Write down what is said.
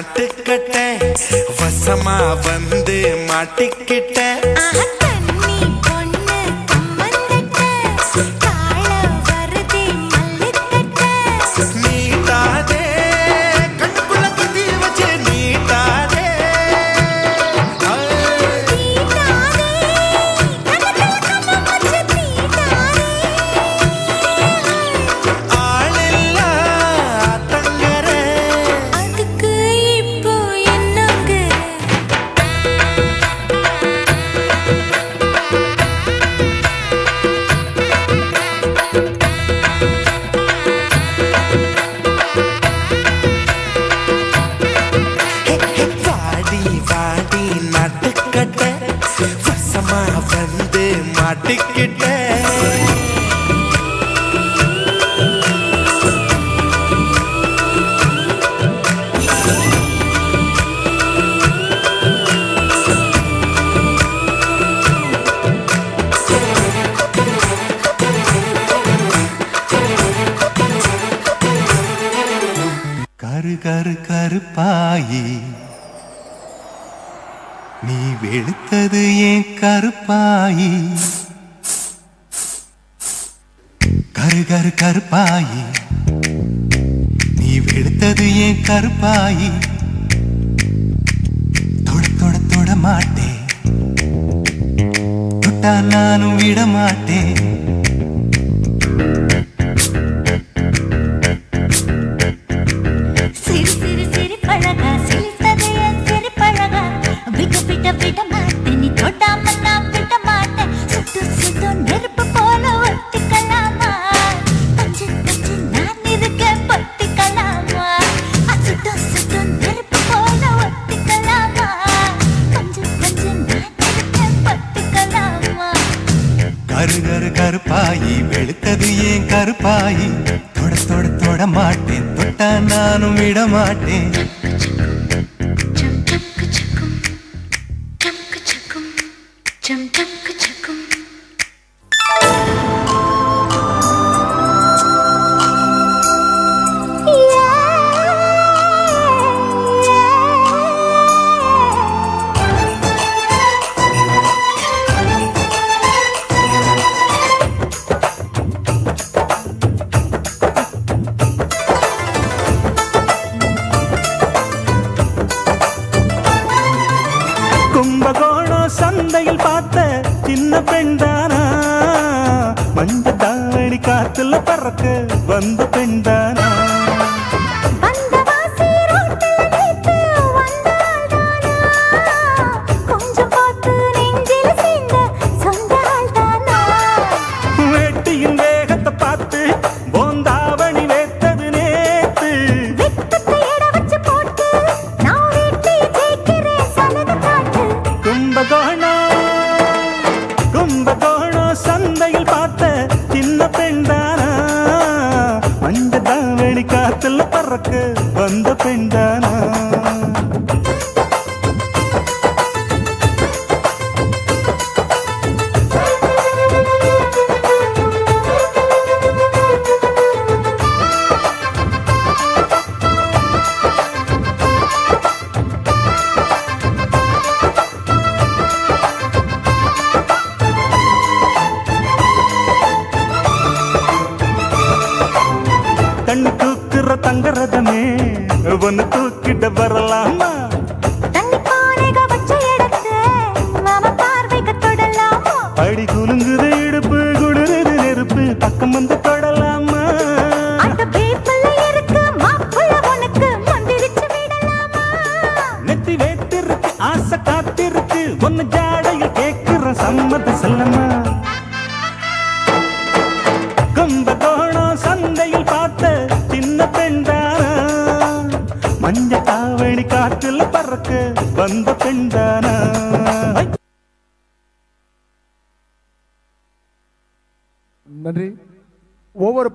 நாட்டுக்கட்ட வசமா வந்து மாட்டிக்கிட்ட வந்து மாட்டிக்கிட்ட கரு கரு கருப்பாயி நீ வெளுத்தது ஏன் கருப்பாயி கரு கரு கருப்பாயி நீ வெளுத்தது ஏன் கருப்பாயி தொட தொட தொட மாட்டேன் தொட்டா நானும் விட மாட்டேன் கரு கரு கருப்பாயி வெளுத்தது ஏன் கருப்பாயி தொட தொட தொட மாட்டேன் தொட்டா நானும் விட மாட்டேன் கும்பகோணம் சந்தையில் பார்த்த சின்ன பெண்தானா மஞ்ச தாவணி காத்துல பறக்க வந்த பெண்தானா வேட்டியின் வேகத்தை பார்த்து போந்தாவணி வேத்தது நேத்து கும்பகோணம் சந்தையில் பார்த்த சின்ன பெண்தானா மஞ்ச தாவணி காத்துல பறக்க வந்த பெண்தானா தண்ணி தூக்குற தங்கரதமே ஒன்னு தூக்கிட்ட வரலாமா அடி குலுங்குது இடுப்பு குளிருது நெருப்பு பக்கம் வந்து தொடலாமா நெத்தி வேத்திருக்கு ஆசை காத்திருக்கு ஒன்னு ஜாடையில் கேட்கிற சம்மத செல்லமா கும்பகோணம் சந்தையில் பார்த்த சின்ன பெண்தானா மஞ்ச தாவணி காற்றில் பறக்க வந்த பெண்தானா நன்றி. ஒவ்வொரு